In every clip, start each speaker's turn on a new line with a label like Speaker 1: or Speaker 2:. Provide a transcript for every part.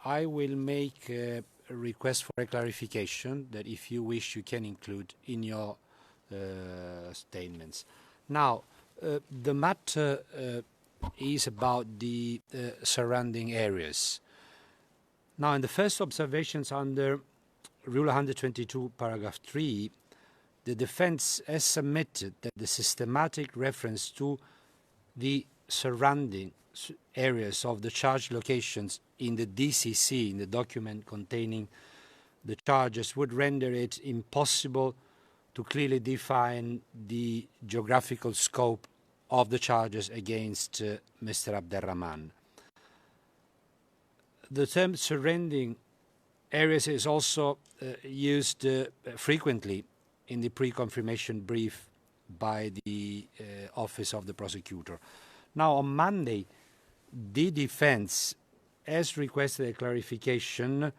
Speaker 1: I will make a request for a clarification that, if you wish, you can include in your statements. Now, the matter is about the surrounding areas. Now, in the first observations under Rule 122, paragraph 3, the defense has submitted that the systematic reference to the surrounding areas of the charged locations in the DCC, in the document containing the charges, would render it impossible to clearly define the geographical scope of the charges against Mr. Abdelrahman. The term surrounding areas is also used frequently in the pre-confirmation brief by the Office of the Prosecutor. Now, on Monday, the defense has requested a clarification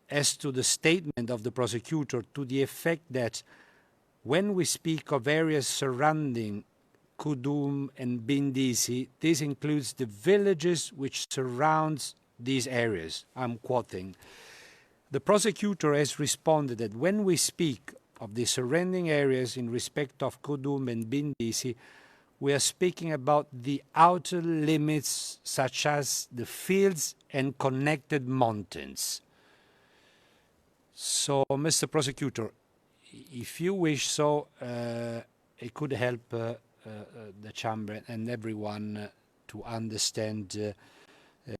Speaker 1: as to the statement of the prosecutor to the effect that when we speak of areas surrounding Kudum and Bindisi, this includes the villages which surround these areas. I'm quoting. The prosecutor has responded that when we speak of the surrounding areas in respect of Kudum and Bindisi, we are speaking about the outer limits such as the fields and connected mountains. So, Mr. Prosecutor, if you wish so, it could help the chamber and everyone to understand,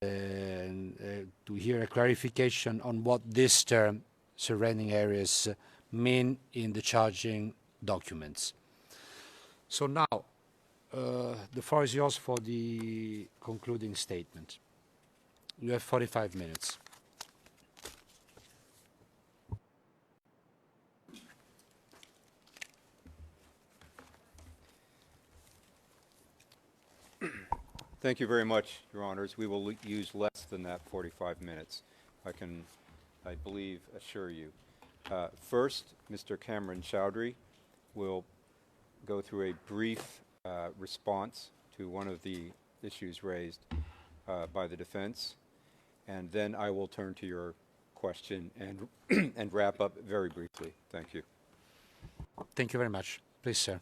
Speaker 1: to hear a clarification on what this term, surrounding areas, mean in the charging documents. So now, the floor is yours for the concluding statement. You have 45 minutes.
Speaker 2: Thank you very much, Your Honors. We will use less than that 45 minutes. I can, I believe, assure you. First, Mr. Cameron Chowdhury will go through a brief response to one of the issues raised by the defense, and then I will turn to your question and, and wrap up very briefly. Thank you.
Speaker 1: Thank you very much. Please, sir.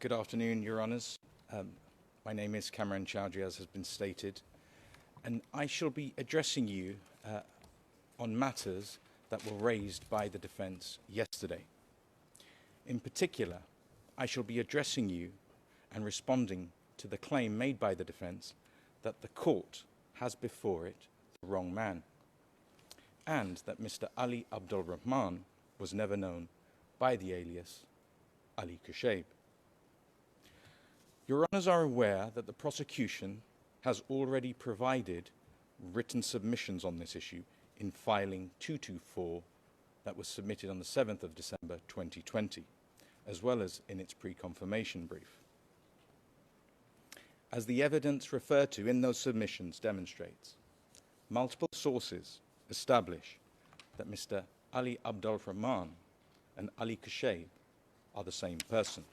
Speaker 3: Good afternoon, Your Honours. My name is Cameron Chowdhury, as has been stated, and I shall be addressing you on matters that were raised by the defence yesterday. In particular, I shall be addressing you and responding to the claim made by the defence that the court has before it the wrong man, and that Mr. Ali Abdelrahman was never known by the alias Ali Kousheb. Your Honours are aware that the prosecution has already provided written submissions on this issue in filing 224 that was submitted on the 7th of December 2020, as well as in its pre-confirmation brief. As the evidence referred to in those submissions demonstrates, multiple sources establish that Mr. Ali Abdelrahman and Ali Kousheb are the same person.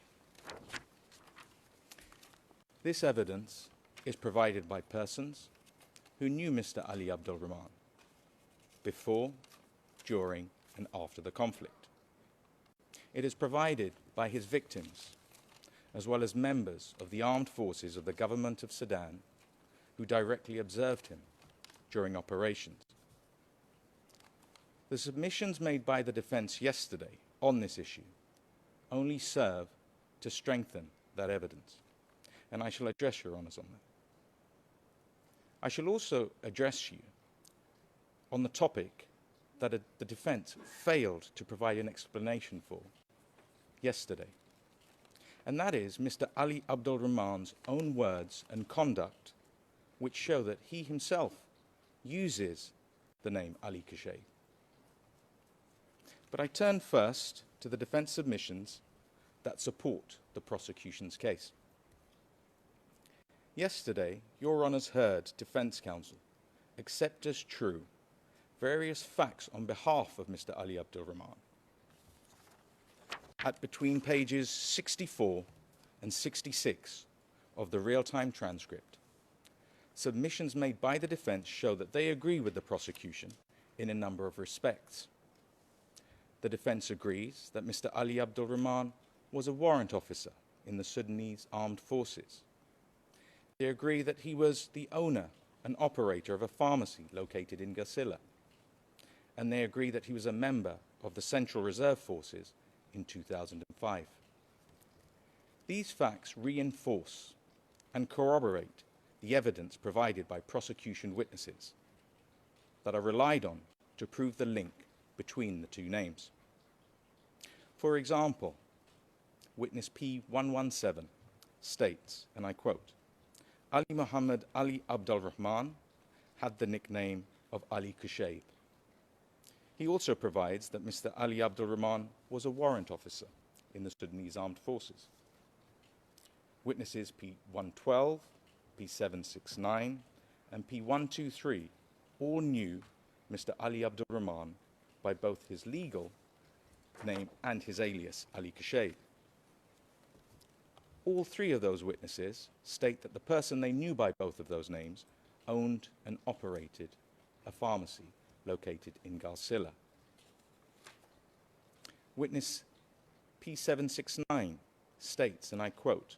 Speaker 3: This evidence is provided by persons who knew Mr. Ali Abdelrahman before, during, and after the conflict. It is provided by his victims, as well as members of the armed forces of the government of Sudan who directly observed him during operations. The submissions made by the defence yesterday on this issue only serve to strengthen that evidence, and I shall address Your Honours on that. I shall also address you on the topic that the defence failed to provide an explanation for yesterday, and that is Mr. Ali Abdelrahman's own words and conduct, which show that he himself uses the name Ali Kousheb. But I turn first to the defence submissions that support the prosecution's case. Yesterday, Your Honours heard Defence Counsel accept as true various facts on behalf of Mr. Ali Abdul Rahman. At between pages 64 and 66 of the real-time transcript, submissions made by the defense show that they agree with the prosecution in a number of respects. The defense agrees that Mr. Ali Abdul Rahman was a warrant officer in the Sudanese armed forces. They agree that he was the owner and operator of a pharmacy located in Gazilla. And they agree that he was a member of the Central Reserve Forces in 2005. These facts reinforce and corroborate the evidence provided by prosecution witnesses that are relied on to prove the link between the two names. For example, witness P117 states, and I quote, Ali Muhammad Ali Abdul Rahman had the nickname of Ali Kosheib. He also provides that Mr. Ali Abdul Rahman was a warrant officer in the Sudanese armed forces. Witnesses P112, P769, and P123 all knew Mr. Ali Abdul Rahman by both his legal name and his alias, Ali Kosheib. All three of those witnesses state that the person they knew by both of those names owned and operated a pharmacy located in Gazilla. Witness P769 states, and I quote,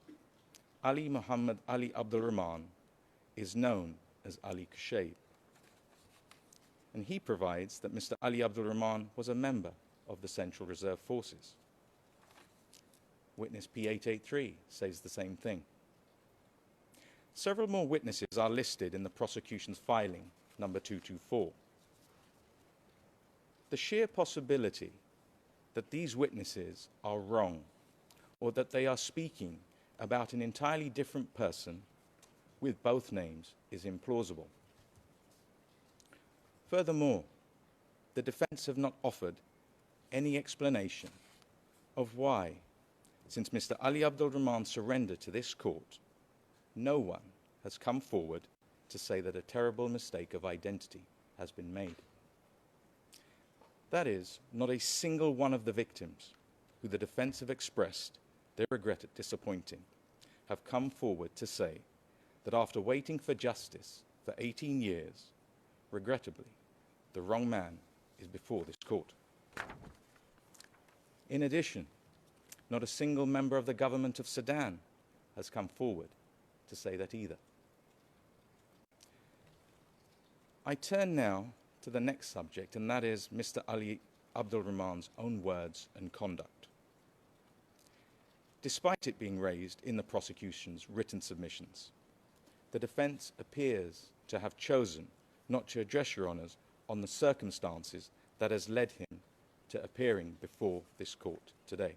Speaker 3: Ali Muhammad Ali Abdul Rahman is known as Ali Kosheib. And he provides that Mr. Ali Abdul Rahman was a member of the Central Reserve Forces. Witness P883 says the same thing. Several more witnesses are listed in the prosecution's filing, number 224. The sheer possibility that these witnesses are wrong or that they are speaking about an entirely different person with both names is implausible. Furthermore, the defense have not offered any explanation of why, since Mr. Ali Abdul Rahman surrendered to this court, no one has come forward to say that a terrible mistake of identity has been made. That is, not a single one of the victims who the defense have expressed their regret at disappointing have come forward to say that after waiting for justice for 18 years, regrettably, the wrong man is before this court. In addition, not a single member of the government of Sudan has come forward to say that either. I turn now to the next subject, and that is Mr. Ali Abdul Rahman's own words and conduct. Despite it being raised in the prosecution's written submissions, the defense appears to have chosen not to address Your Honours on the circumstances that has led him to appearing before this court today.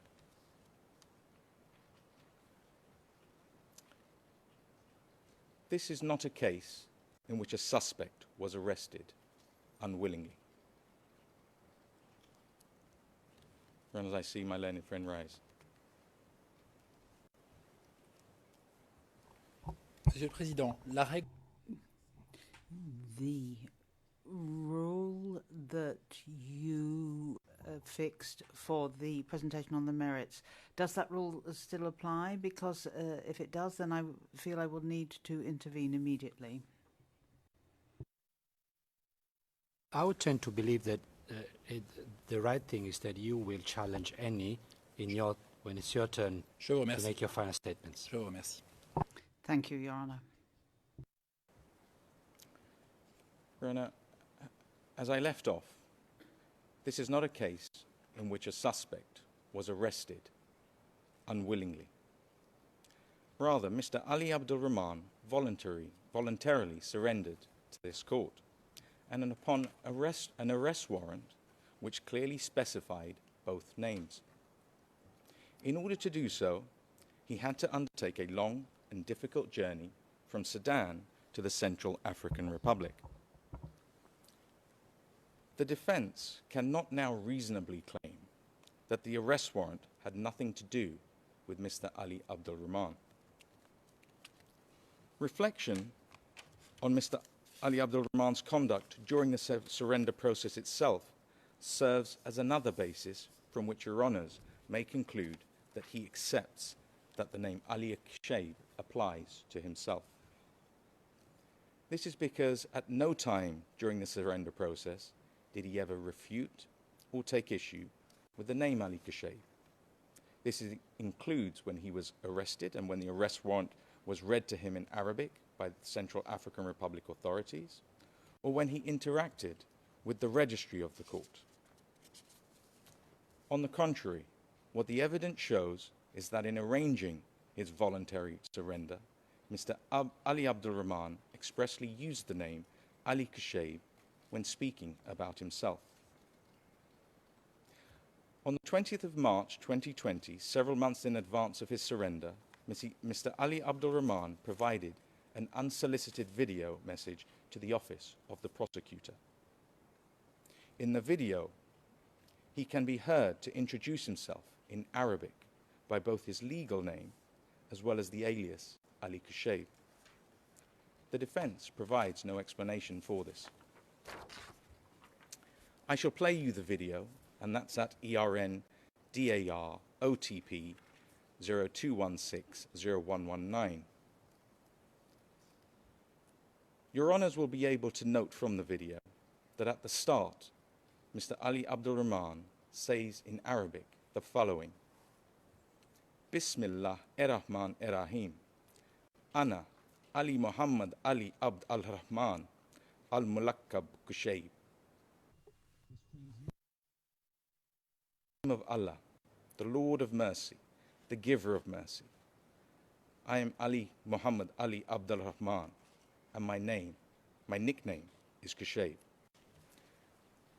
Speaker 3: This is not a case in which a suspect was arrested unwillingly. Run as I see my learned friend rise.
Speaker 4: Monsieur le Président, la règle...
Speaker 5: The rule that you fixed for the presentation on the merits, does that rule still apply? Because if it does, then I feel I will need to intervene immediately.
Speaker 1: I would tend to believe that the right thing is that you will challenge any when it's your turn to make your final statements.
Speaker 4: Je vous remercie.
Speaker 5: Thank you, Your Honour.
Speaker 3: Your Honour, as I left off, this is not a case in which a suspect was arrested unwillingly. Rather, Mr. Ali Abdul Rahman voluntarily surrendered to this court, and upon an arrest warrant which clearly specified both names. In order to do so, he had to undertake a long and difficult journey from Sudan to the Central African Republic. The defense cannot now reasonably claim that the arrest warrant had nothing to do with Mr. Ali Abdul Rahman. Reflection on Mr. Ali Abdul Rahman's conduct during the surrender process itself serves as another basis from which Your Honours may conclude that he accepts that the name Ali Kosheib applies to himself. This is because at no time during the surrender process did he ever refute or take issue with the name Ali Kosheib. This includes when he was arrested and when the arrest warrant was read to him in Arabic by the Central African Republic authorities, or when he interacted with the registry of the court. On the contrary, what the evidence shows is that in arranging his voluntary surrender, Mr. Ali Abdul Rahman expressly used the name Ali Kosheib when speaking about himself. On the 20th of March 2020, several months in advance of his surrender, Mr. Ali Abdul Rahman provided an unsolicited video message to the office of the prosecutor. In the video, he can be heard to introduce himself in Arabic by both his legal name as well as the alias Ali Kosheib. The defense provides no explanation for this. I shall play you the video, and that's at ERN DAR OTP 02160119. Your Honours will be able to note from the video that at the start, Mr. Ali Abdul Rahman says in Arabic the following: Bismillah ar-Rahman ar-Rahim. Ana Ali Muhammad Ali Abd al-Rahman al-Mulakkab Kosheib. In the name of Allah, the Lord of mercy, the giver of mercy. I am Ali Muhammad Ali Abd al-Rahman, and my nickname is Kosheib.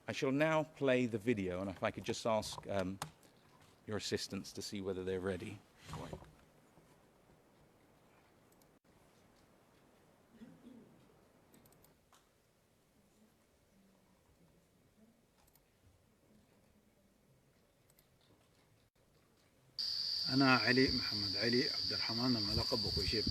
Speaker 3: I shall now play the video, and if I could just ask your assistants to see whether they're ready.
Speaker 4: أنا علي محمد علي عبد الرحمن الملقب بكوشيب.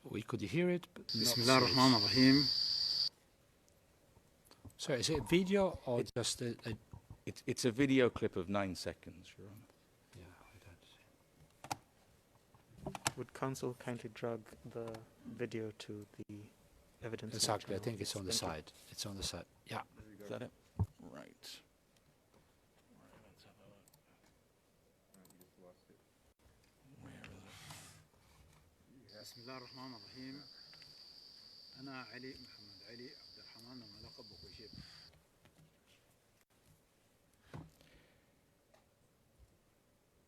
Speaker 1: We could hear it, but
Speaker 4: بسم الله الرحمن الرحيم.
Speaker 1: Sorry, is it a video or just a
Speaker 3: It's a video clip of 9 seconds, Your Honour.
Speaker 1: yeah, I don't see.
Speaker 6: Would counsel kindly drag the video to the evidence?
Speaker 1: Exactly, I
Speaker 6: channel?
Speaker 1: think it's on the
Speaker 6: Thank you.
Speaker 1: side. It's on the side. Yeah.
Speaker 3: Is that it? Right. Let's have a look. Where is it?
Speaker 4: بسم الله الرحمن الرحيم. أنا علي محمد علي عبد الرحمن الملقب بكوشيب.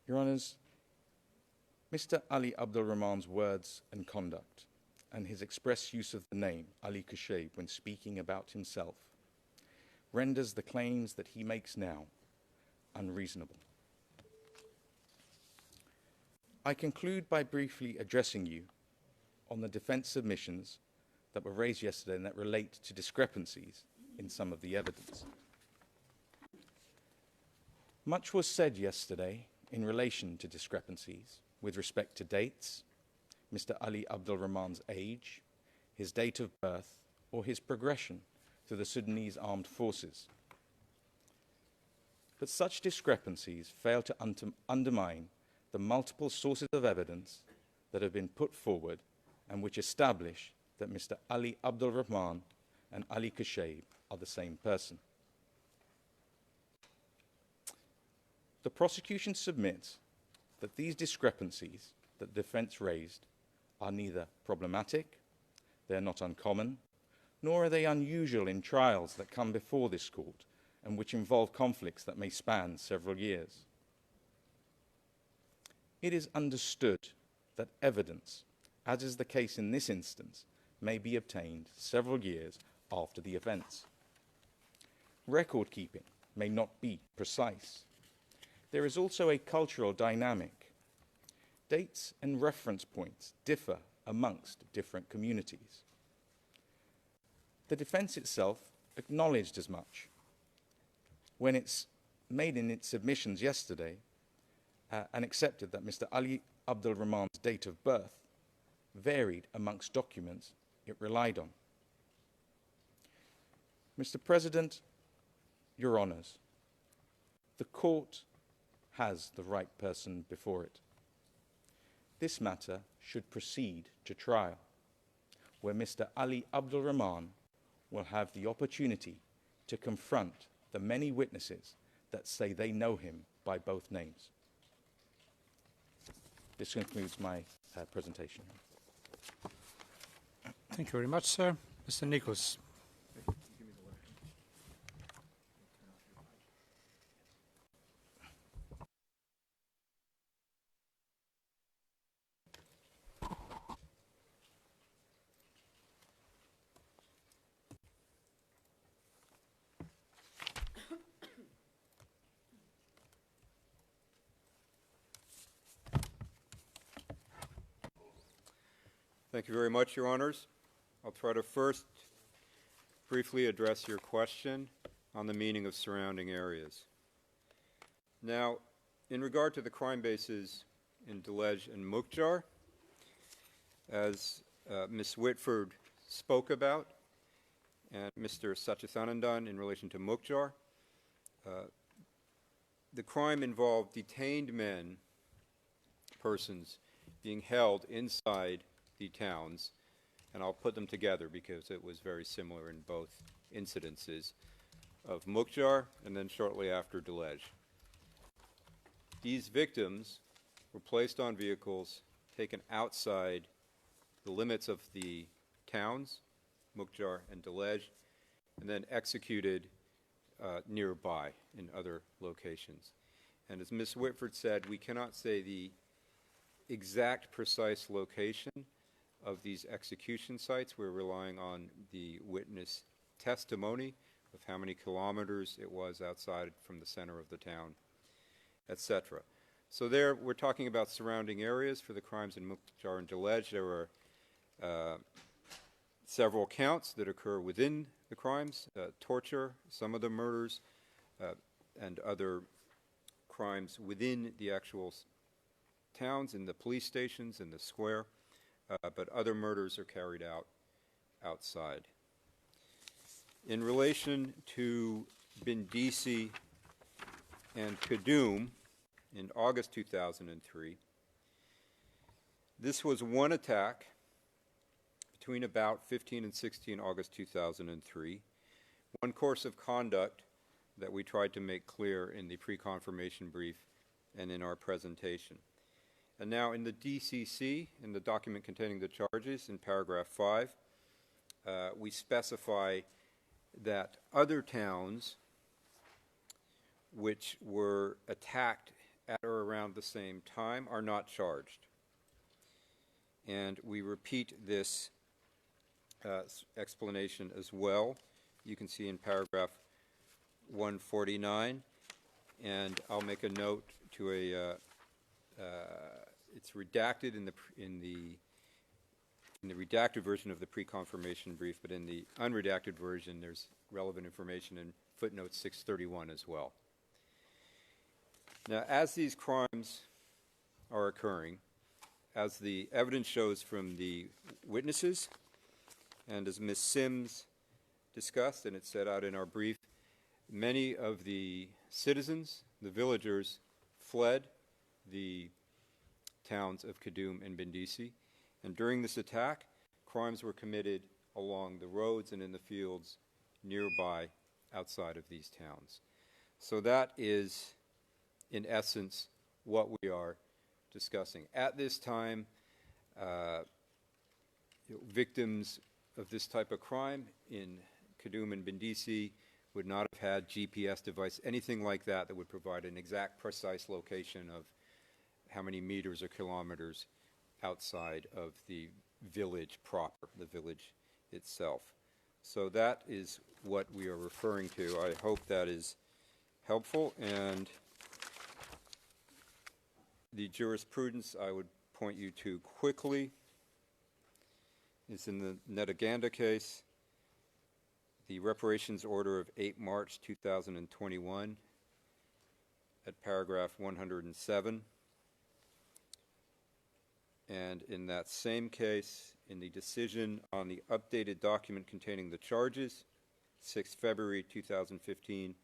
Speaker 3: Your Honours, Mr. Ali Abdul Rahman's words and conduct, and his express use of the name Ali Kosheib when speaking about himself, renders the claims that he makes now unreasonable. I conclude by briefly addressing you on the defence submissions that were raised yesterday and that relate to discrepancies in some of the evidence. Much was said yesterday in relation to discrepancies with respect to dates, Mr. Ali Abdul Rahman's age, his date of birth, or his progression through the Sudanese armed forces. But such discrepancies fail to undermine the multiple sources of evidence that have been put forward and which establish that Mr. Ali Abdul Rahman and Ali Kosheib are the same person. The prosecution submits that these discrepancies that the defence raised are neither problematic, they are not uncommon, nor are they unusual in trials that come before this court and which involve conflicts that may span several years. It is understood that evidence, as is the case in this instance, may be obtained several years after the events. Record keeping may not be precise. There is also a cultural dynamic. Dates and reference points differ amongst different communities. The defence itself acknowledged as much when it made in its submissions yesterday and accepted that Mr. Ali Abdul Rahman's date of birth varied amongst documents it relied on. Mr. President, Your Honours, the court has the right person before it. This matter should proceed to trial, where Mr. Ali Abdul Rahman will have the opportunity to confront the many witnesses that say they know him by both names. This concludes my presentation.
Speaker 1: Thank you very much, sir. Mr. Nichols.
Speaker 2: Thank you very much, Your Honors. I'll try to first briefly address your question on the meaning of surrounding areas. Now, in regard to the crime bases in Delej and Mukjar, as Ms. Whitford spoke about, and Mr. Satchidanandan in relation to Mukjar, the crime involved detained persons being held inside the towns, and I'll put them together because it was very similar in both incidences of Mukjar and then shortly after Delej. These victims were placed on vehicles taken outside the limits of the towns, Mukjar and Delej, and then executed nearby in other locations. And as Ms. Whitford said, we cannot say the exact precise location of these execution sites. We're relying on the witness testimony of how many kilometers it was outside from the center of the town, etc. So there we're talking about surrounding areas for the crimes in Mukjar and Delej. There were several counts that occur within the crimes, torture, some of the murders, and other crimes within the actual towns, in the police stations, in the square, but other murders are carried out outside. In relation to Bindisi and Kadum in August 2003, this was one attack between about 15 and 16 August 2003, one course of conduct that we tried to make clear in the pre-confirmation brief and in our presentation. And now in the DCC, in the document containing the charges, in paragraph 5, we specify that other towns which were attacked at or around the same time are not charged. And we repeat this explanation as well. You can see in paragraph 149, and I'll make a note to it's redacted in the redacted version of the pre-confirmation brief, but in the unredacted version, there's relevant information in footnote 631 as well. Now, as these crimes are occurring, as the evidence shows from the witnesses, and as Ms. Sims discussed, and it's set out in our brief, many of the citizens, the villagers, fled the towns of Kadum and Bindisi, and during this attack, crimes were committed along the roads and in the fields nearby outside of these towns. So that is, in essence, what we are discussing. At this time, victims of this type of crime in Kadum and Bindisi would not have had GPS device, anything like that would provide an exact, precise location of how many meters or kilometers outside of the village proper, the village itself. So that is what we are referring to. I hope that is helpful. And the jurisprudence I would point you to quickly is in the Netaganda case, the reparations order of 8 March 2021 at paragraph 107. And in that same case, in the decision on the updated document containing the charges, 6 February 2015,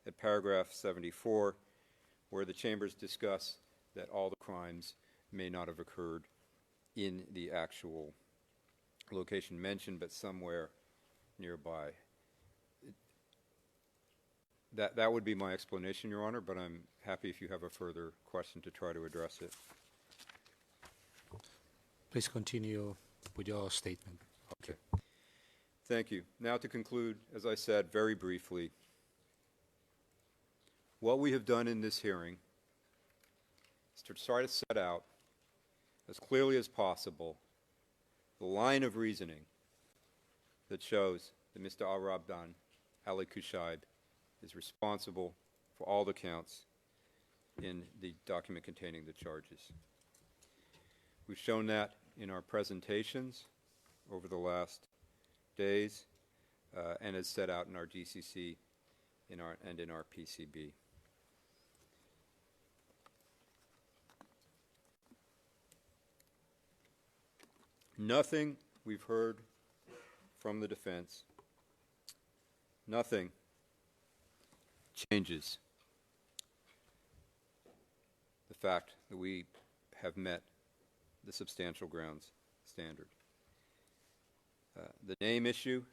Speaker 2: at paragraph 74, where the chambers discuss that all the crimes may not have occurred in the actual location mentioned, but somewhere nearby. That would be my explanation, Your Honor, but I'm happy if you have a further question to try to address it.
Speaker 1: Please continue with your statement.
Speaker 2: Okay. Thank you. Now to conclude, as I said very briefly, what we have done in this hearing is to try to set out as clearly as possible the line of reasoning that shows that Mr. Al-Rabdan Ali Koushib is responsible for all the counts in the document containing the charges. We've shown that in our presentations over the last days and as set out in our GCC and in our PCB. Nothing we've heard from the defense, nothing changes the fact that we have met the substantial grounds standard. The name issue,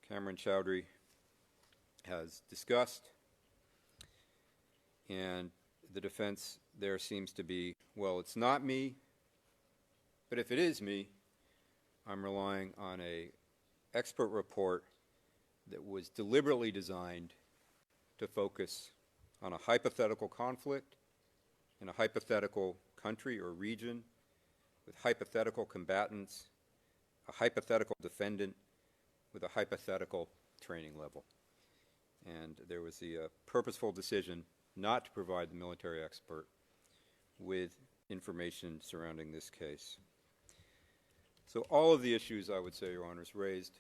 Speaker 2: Cameron Chowdhury has discussed, and the defense there seems to be, well, it's not me, but if it is me, I'm relying on an expert report that was deliberately designed to focus on a hypothetical conflict in a hypothetical country or region with hypothetical combatants, a hypothetical defendant with a hypothetical training level. And there was the purposeful decision not to provide the military expert with information surrounding this case. So all of the issues, I would say, Your Honors, raised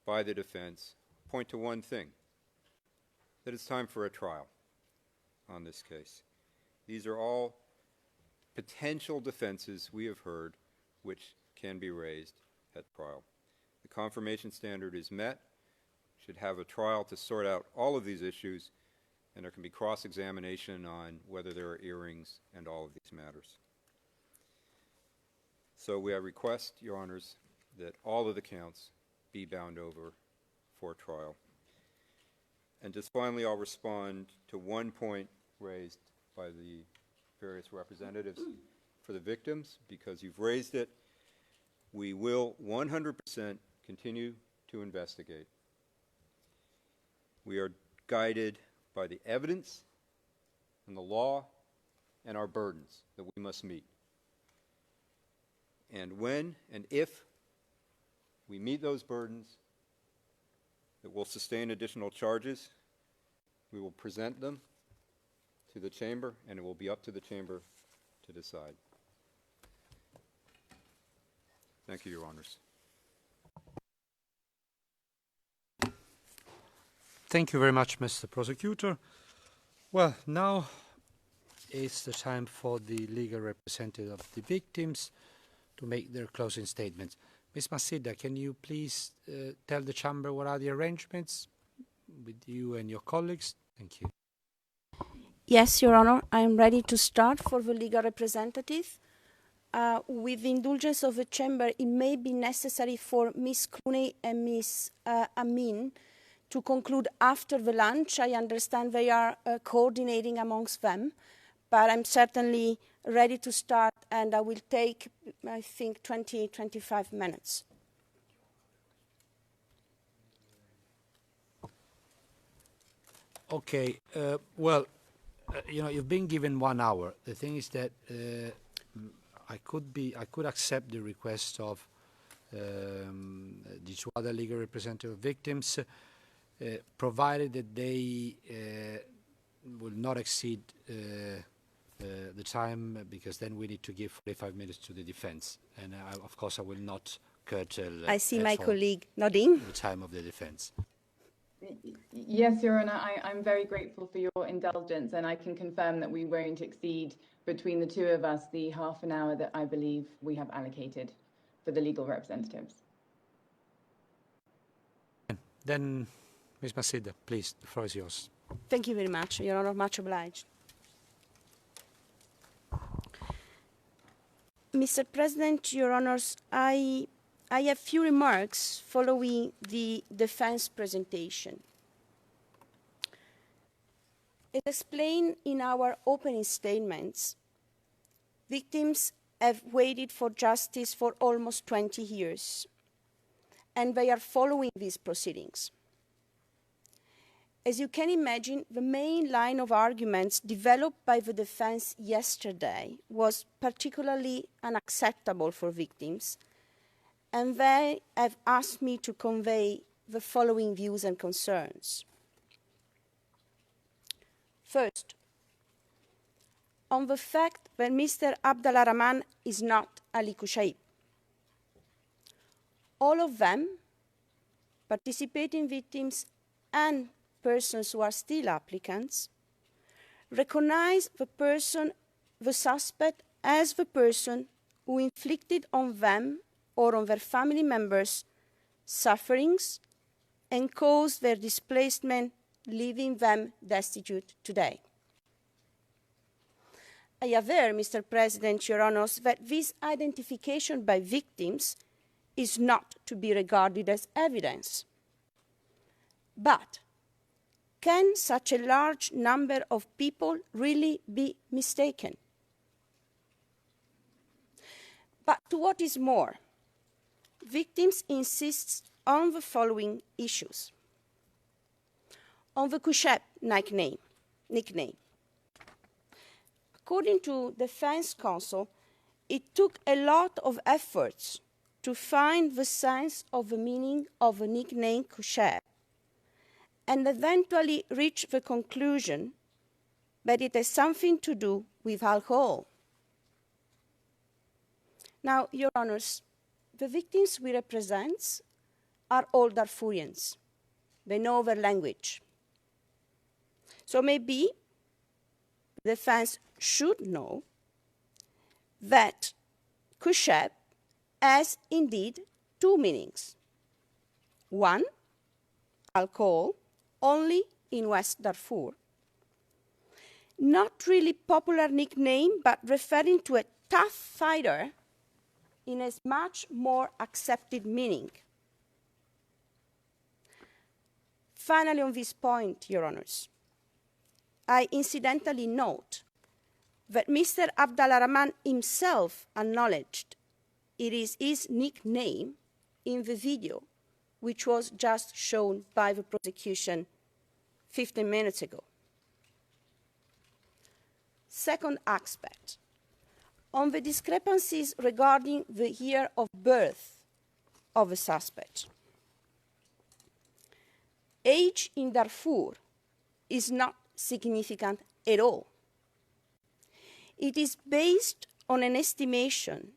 Speaker 2: by the defense point to one thing, that it's time for a trial on this case. These are all potential defenses we have heard which can be raised at trial. The confirmation standard is met, should have a trial to sort out all of these issues, and there can be cross-examination on whether there are earrings and all of these matters. So we request, Your Honors, that all of the counts be bound over for trial. And just finally, I'll respond to one point raised by the various representatives for the victims, because you've raised it. We will 100% continue to investigate. We are guided by the evidence and the law and our burdens that we must meet. And when and if we meet those burdens that will sustain additional charges, we will present them to the chamber, and it will be up to the chamber to decide. Thank you, Your Honors.
Speaker 1: Thank you very much, Mr. Prosecutor. Well, now is the time for the legal representative of the victims to make their closing statements. Ms. Masida, can you please tell the chamber what are the arrangements with you and your colleagues? Thank you.
Speaker 7: Yes, Your Honor, I am ready to start for the legal representative. With the indulgence of the chamber, it may be necessary for Ms. Clooney and Ms. Amin to conclude after the lunch. I understand they are coordinating amongst them, but I'm certainly ready to start, and I will take, I think, 20-25 minutes.
Speaker 1: Okay, well, you know, you've been given 1 hour. The thing is that I could accept the request of the two other legal representative victims, provided that they will not exceed the time, because then we need to give 45 minutes to the defense. And of course, I will not curtail
Speaker 7: I see my colleague nodding.
Speaker 1: the time of the defense.
Speaker 8: Yes, Your Honour, I'm very grateful for your indulgence, and I can confirm that we won't exceed, between the two of us, the half an hour that I believe we have allocated for the legal representatives.
Speaker 1: Then, Ms. Masida, please, the floor is yours.
Speaker 7: Thank you very much, Your Honour, much obliged. Mr. President, Your Honours, I have few remarks following the defense presentation. As explained in our opening statements, victims have waited for justice for almost 20 years, and they are following these proceedings. As you can imagine, the main line of arguments developed by the defense yesterday was particularly unacceptable for victims, and they have asked me to convey the following views and concerns. First, on the fact that Mr. Abdallah Rahman is not Ali Koushib. All of them, participating victims and persons who are still applicants, recognize the suspect as the person who inflicted on them or on their family members sufferings and caused their displacement, leaving them destitute today. I aver, Mr. President, Your Honours, that this identification by victims is not to be regarded as evidence. But can such a large number of people really be mistaken? But to what is more, victims insist on the following issues. On the Koushib nickname. According to defense counsel, it took a lot of efforts to find the sense of the meaning of the nickname Koushib, and eventually reach the conclusion that it has something to do with alcohol. Now, Your Honours, the victims we represent are all Darfurians. They know their language. So maybe the defense should know that Koushib has indeed two meanings. One, alcohol, only in West Darfur. Not really popular nickname, but referring to a tough fighter in a much more accepted meaning. Finally, on this point, Your Honours, I incidentally note that Mr. Abdallah Rahman himself acknowledged it is his nickname in the video, which was just shown by the prosecution 15 minutes ago. Second aspect, on the discrepancies regarding the year of birth of the suspect. Age in Darfur is not significant at all. It is based on an estimation,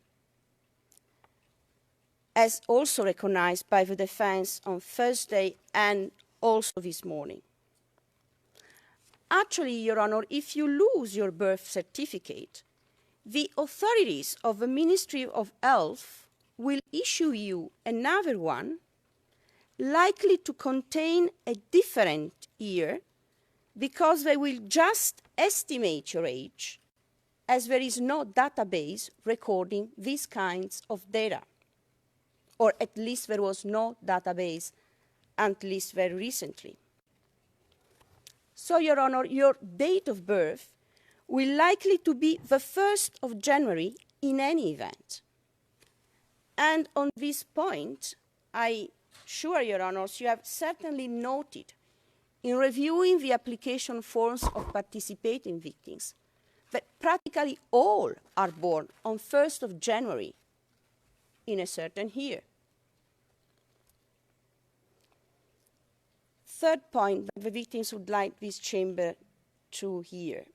Speaker 7: as also recognized by the defense on Thursday and also this morning. Actually, Your Honour, if you lose your birth certificate, the authorities of the Ministry of Health will issue you another one, likely to contain a different year, because they will just estimate your age, as there is no database recording these kinds of data. Or at least there was no database at least very recently. So, Your Honour, your date of birth will likely to be the 1st of January in any event. And on this point, I assure Your Honours, you have certainly noted in reviewing the application forms of participating victims that practically all are born on 1st of January in a certain year. Third point that the victims would like this chamber to hear.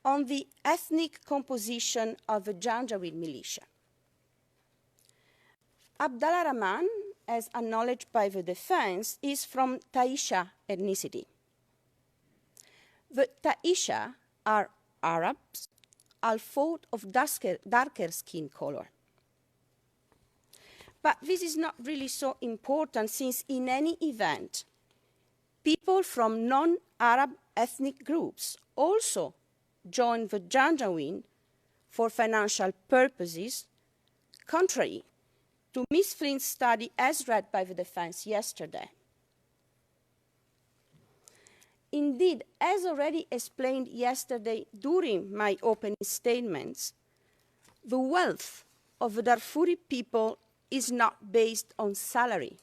Speaker 7: On the ethnic composition of the Janjaweed militia. Abdallah Rahman as acknowledged by the defense, is from Taisha ethnicity. The Taisha are Arabs, although of darker skin color. But this is not really so important, since in any event, people from non-Arab ethnic groups also joined the Janjaweed for financial purposes, contrary to Ms. Flint's study as read by the defense yesterday. Indeed, as already explained yesterday during my opening statements, the wealth of the Darfuri people is not based on salary,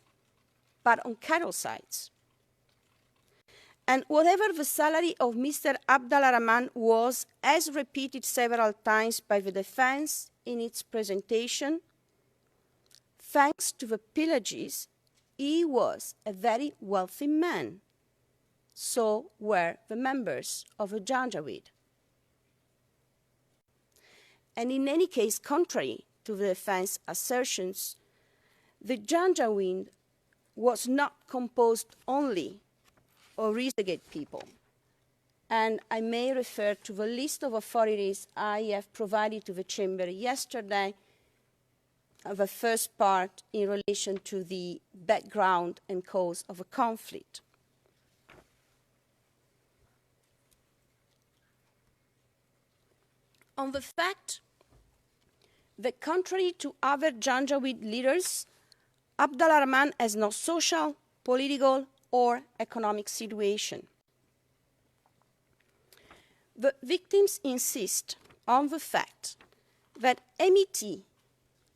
Speaker 7: but on cattle sites. And whatever the salary of Mr. Abdallah Rahman was, as repeated several times by the defense in its presentation, thanks to the pillages, he was a very wealthy man. So were the members of the Janjaweed. And in any case, contrary to the defense assertions, the Janjaweed was not composed only of renegade people. And I may refer to the list of authorities I have provided to the Chamber yesterday, the first part in relation to the background and cause of a conflict. On the fact that contrary to other Janjaweed leaders, Abdallah Rahman has no social, political, or economic situation. The victims insist on the fact that MET,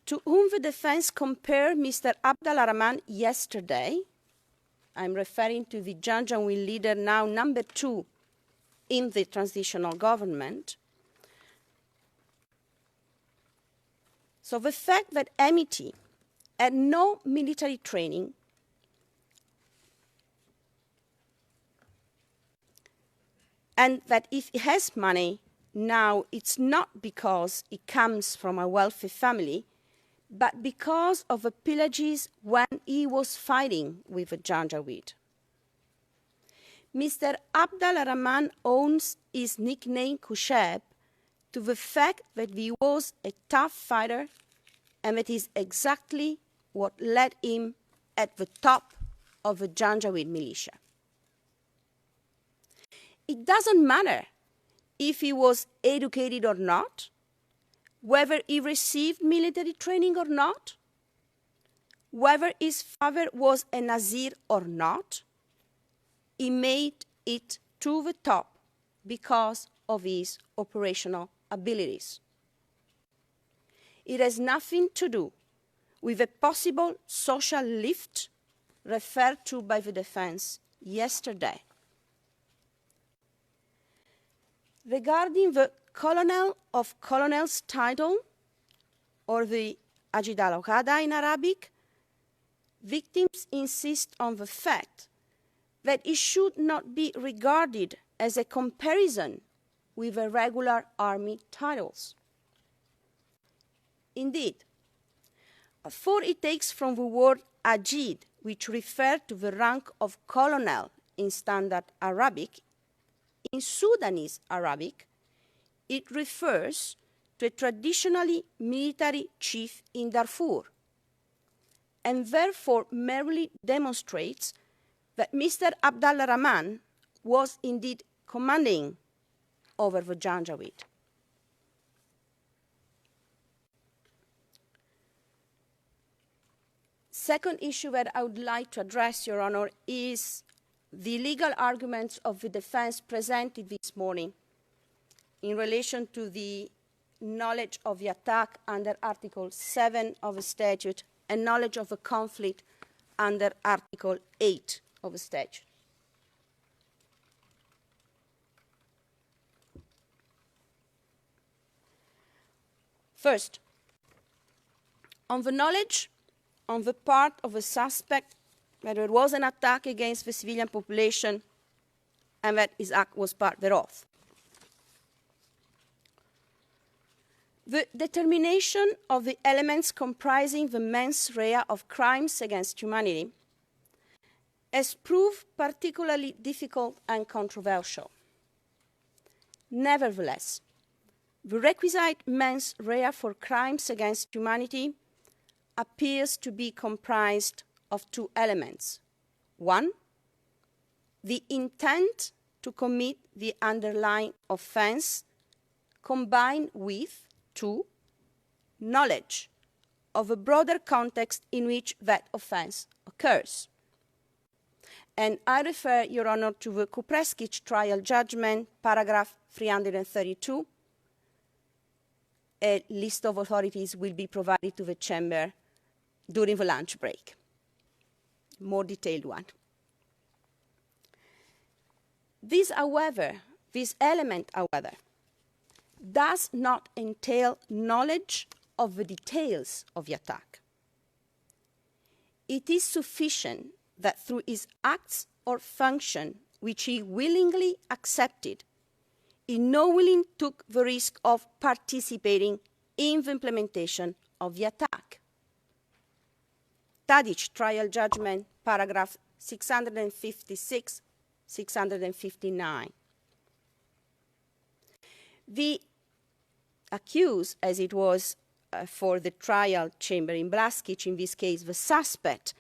Speaker 7: to whom the defense compared Mr. Abdallah Rahman yesterday, I'm referring to the Janjaweed leader, now number 2 in the transitional government. So the fact that MET had no military training and that if he has money now, it's not because it comes from a wealthy family, but because of the pillages when he was fighting with the Janjaweed. Mr. Abdallah Rahman owns his nickname Koshib to the fact that he was a tough fighter, and that is exactly what led him at the top of the Janjaweed militia. It doesn't matter if he was educated or not, whether he received military training or not, whether his father was a Nazir or not, he made it to the top because of his operational abilities. It has nothing to do with a possible social lift referred to by the defense yesterday. Regarding the colonel of colonel's title, or the Ajid al-Ghada in Arabic, victims insist on the fact that it should not be regarded as a comparison with the regular army titles. Indeed, for it takes from the word Ajid, which referred to the rank of colonel in Standard Arabic, in Sudanese Arabic, it refers to a traditionally military chief in Darfur, and therefore merely demonstrates that Mr. Abdallah Rahman was indeed commanding over the Janjaweed. Second issue that I would like to address, Your Honor, is the legal arguments of the defense presented this morning in relation to the knowledge of the attack under Article 7 of the statute and knowledge of the conflict under Article 8 of the statute. First, on the knowledge on the part of the suspect that there was an attack against the civilian population and that his act was part thereof. The determination of the elements comprising the mens rea of crimes against humanity has proved particularly difficult and controversial. Nevertheless, the requisite mens rea for crimes against humanity appears to be comprised of two elements. One, the intent to commit the underlying offense, combined with, two, knowledge of a broader context in which that offense occurs. And I refer, Your Honor, to the Kupreskic trial judgment, paragraph 332. A list of authorities will be provided to the chamber during the lunch break. More detailed one. This element, however, does not entail knowledge of the details of the attack. It is sufficient that through his acts or function, which he willingly accepted, he knowingly took the risk of participating in the implementation of the attack. Tadic trial judgment, paragraph 656, 659. The accused, as it was for the trial chamber in Blaskic, in this case the suspect,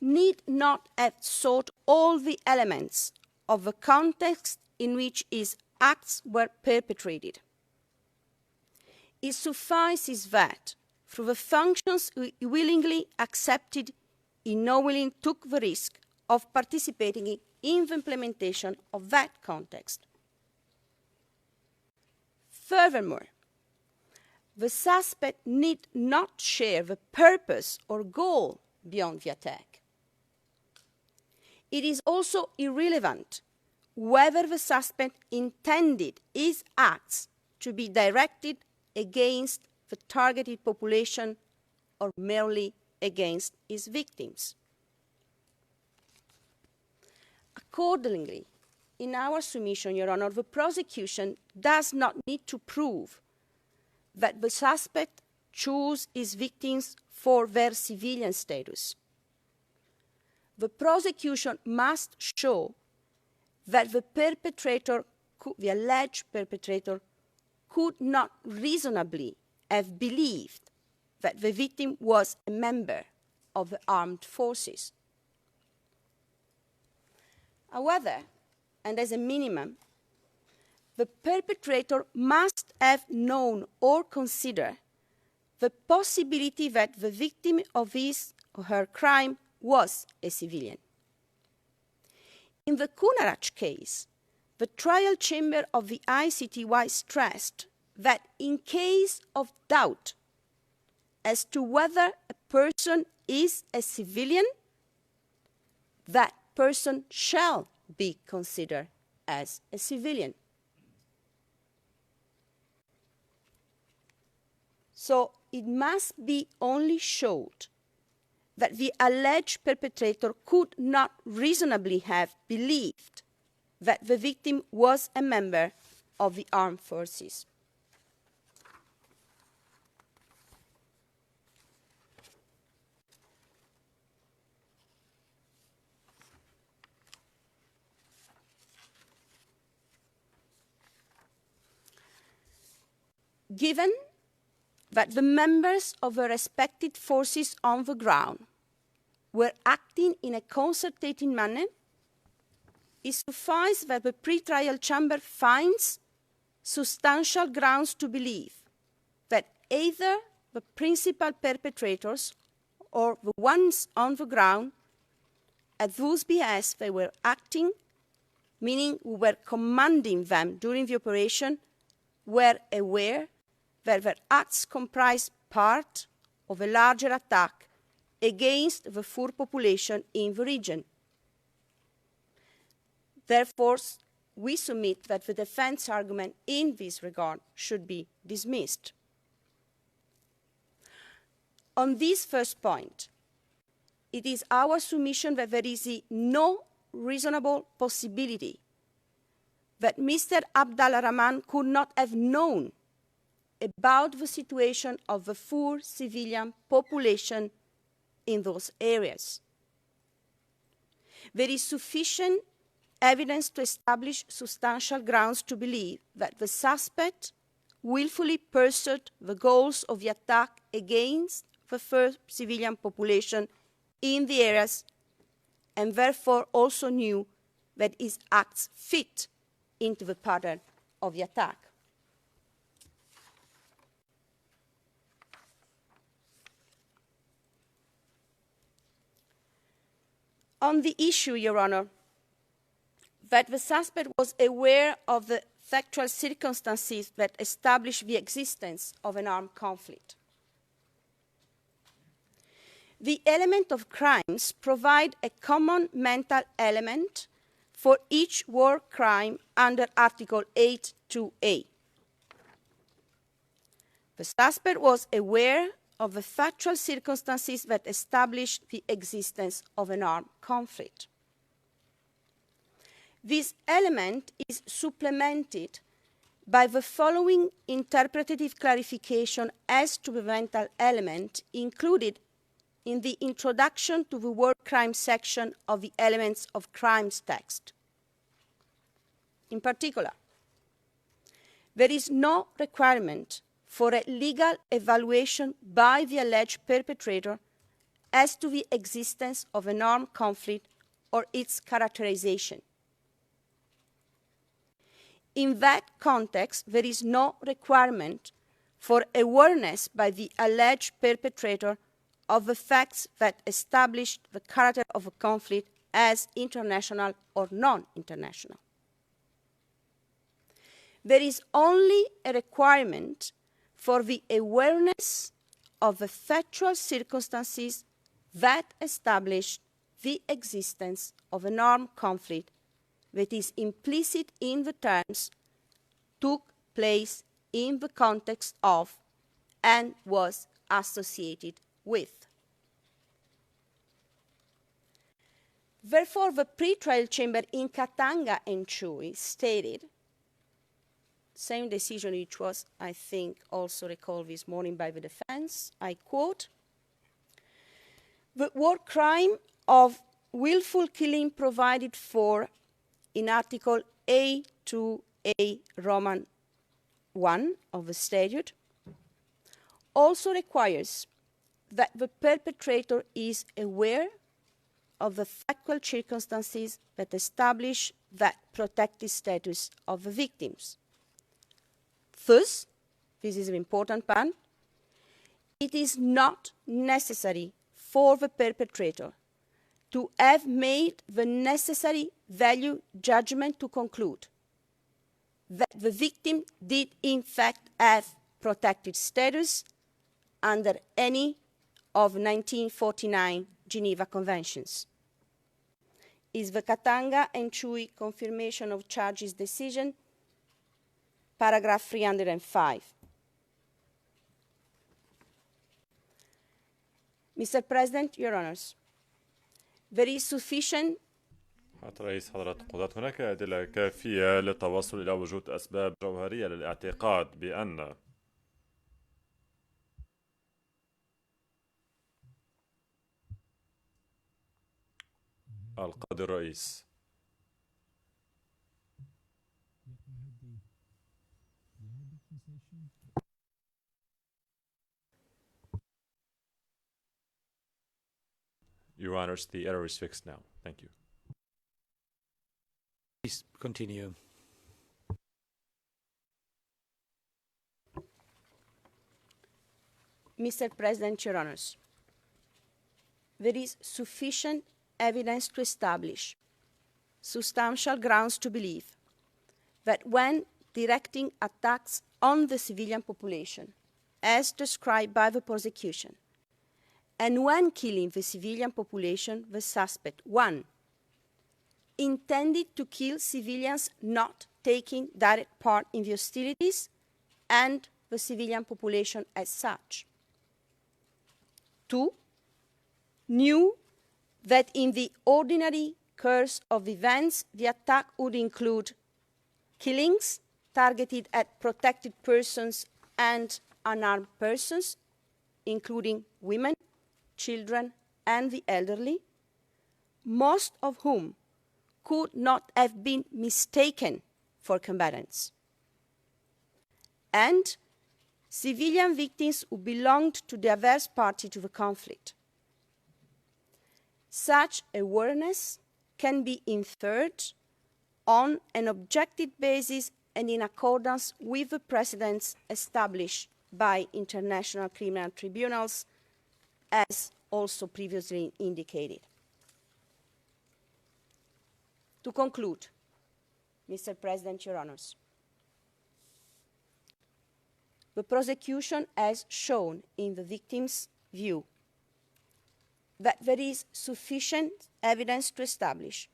Speaker 7: need not have sought all the elements of the context in which his acts were perpetrated. It suffices that, through the functions he willingly accepted, he knowingly took the risk of participating in the implementation of that context. Furthermore, the suspect need not share the purpose or goal beyond the attack. It is also irrelevant whether the suspect intended his acts to be directed against the targeted population or merely against his victims. Accordingly, in our submission, Your Honor, the prosecution does not need to prove that the suspect chose his victims for their civilian status. The prosecution must show that the perpetrator, the alleged perpetrator, could not reasonably have believed that the victim was a member of the armed forces. However, and as a minimum, the perpetrator must have known or considered the possibility that the victim of his or her crime was a civilian. In the Kunarach case, the trial chamber of the ICTY stressed that in case of doubt as to whether a person is a civilian, that person shall be considered as a civilian. So it must be only showed that the alleged perpetrator could not reasonably have believed that the victim was a member of the armed forces. Given that the members of the respective forces on the ground were acting in a concerted manner, it suffices that the pre-trial chamber finds substantial grounds to believe that either the principal perpetrators or the ones on the ground at whose behest they were acting, meaning who were commanding them during the operation, were aware that their acts comprised part of a larger attack against the Fur population in the region. Therefore, we submit that the defense argument in this regard should be dismissed. On this first point, it is our submission that there is no reasonable possibility that Mr. Abdallah Rahman could not have known about the situation of the full civilian population in those areas. There is sufficient evidence to establish substantial grounds to believe that the suspect willfully pursued the goals of the attack against the first civilian population in the areas, and therefore also knew that his acts fit into the pattern of the attack. On the issue, Your Honor, that the suspect was aware of the factual circumstances that establish the existence of an armed conflict. The element of crimes provide a common mental element for each war crime under Article 8.2a. The suspect was aware of the factual circumstances that established the existence of an armed conflict. This element is supplemented by the following interpretative clarification as to the mental element included in the introduction to the war crime section of the Elements of Crimes text. In particular, there is no requirement for a legal evaluation by the alleged perpetrator as to the existence of an armed conflict or its characterization. In that context, there is no requirement for awareness by the alleged perpetrator of the facts that established the character of a conflict as international or non-international. There is only a requirement for the awareness of the factual circumstances that established the existence of an armed conflict that is implicit in the terms took place in the context of and was associated with. Therefore, the pre-trial chamber in Katanga and Chui stated, same decision which was, I think, also recalled this morning by the defense, I quote, "The war crime of willful killing provided for in Article A2A Roman 1 of the statute also requires that the perpetrator is aware of the factual circumstances that establish that protected status of the victims. Thus, this is an important part, it is not necessary for the perpetrator to have made the necessary value judgment to conclude that the victim did in fact have protected status under any of 1949 Geneva Conventions. Is the Katanga and Chui confirmation of charges decision, paragraph 305. Mr. President, Your Honors, there is sufficient
Speaker 9: رئيس حضرات القضاة، هناك أدلة كافية للتوصل إلى وجود أسباب جوهرية للاعتقاد بأن القاضي الرئيس Your Honors, the error is fixed now. Thank you.
Speaker 1: Please continue.
Speaker 7: Mr. President, Your Honors, there is sufficient evidence to establish substantial grounds to believe that when directing attacks on the civilian population, as described by the prosecution, and when killing the civilian population, the suspect, 1, intended to kill civilians not taking direct part in the hostilities and the civilian population as such. 2, knew that in the ordinary course of events, the attack would include killings targeted at protected persons and unarmed persons, including women, children, and the elderly, most of whom could not have been mistaken for combatants, and civilian victims who belonged to the adverse party to the conflict. Such awareness can be inferred on an objective basis and in accordance with the precedents established by international criminal tribunals, as also previously indicated. To conclude, Mr. President, Your Honours, the prosecution has shown, in the victim's view, that there is sufficient evidence to establish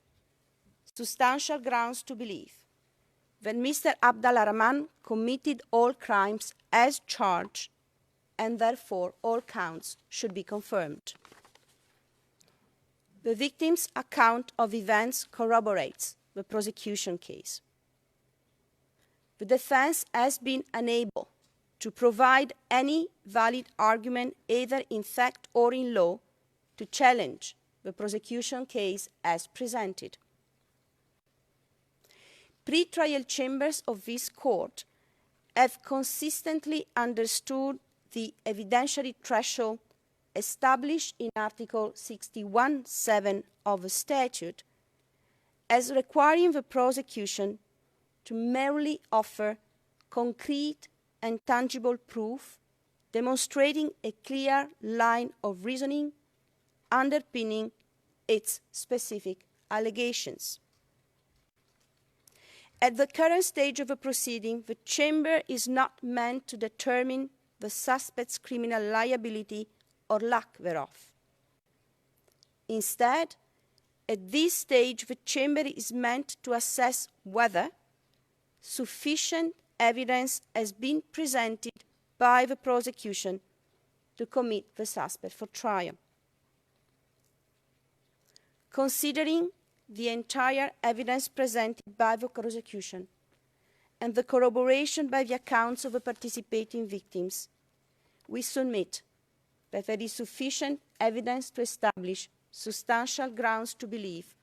Speaker 7: substantial grounds to believe that Mr. Abdallah Rahman committed all crimes as charged, and therefore all counts should be confirmed. The victim's account of events corroborates the prosecution case. The defense has been unable to provide any valid argument, either in fact or in law, to challenge the prosecution case as presented. Pre-trial chambers of this court have consistently understood the evidentiary threshold established in Article 61(7) of the statute as requiring the prosecution to merely offer concrete and tangible proof demonstrating a clear line of reasoning underpinning its specific allegations. At the current stage of the proceeding, the Chamber is not meant to determine the suspect's criminal liability or lack thereof. Instead, at this stage, the Chamber is meant to assess whether sufficient evidence has been presented by the prosecution to commit the suspect for trial. Considering the entire evidence presented by the prosecution and the corroboration by the accounts of the participating victims, we submit that there is sufficient evidence to establish substantial grounds to believe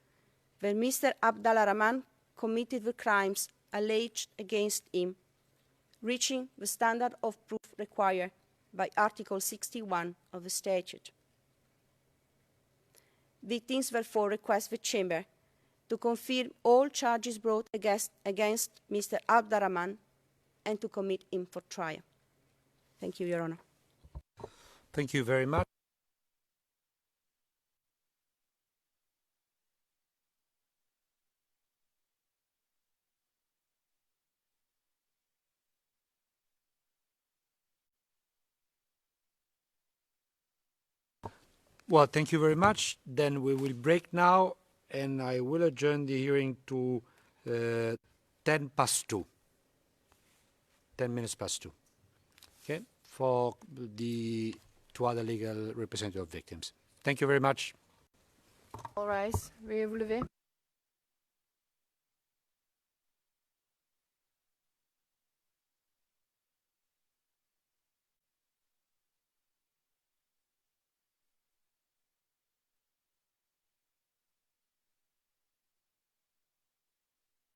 Speaker 7: that Mr. Abdallah Rahman committed the crimes alleged against him, reaching the standard of proof required by Article 61 of the statute. Victims therefore request the Chamber to confirm all charges brought against Mr. Abdallah Rahman and to commit him for trial. Thank you, Your Honour.
Speaker 1: Thank you very much. Well, thank you very much. Then we will break now, and I will adjourn the hearing to 10 past 2. 10 minutes past 2. Okay, for the two other legal representative of victims. Thank you very much.
Speaker 10: All rise. Veuillez vous lever.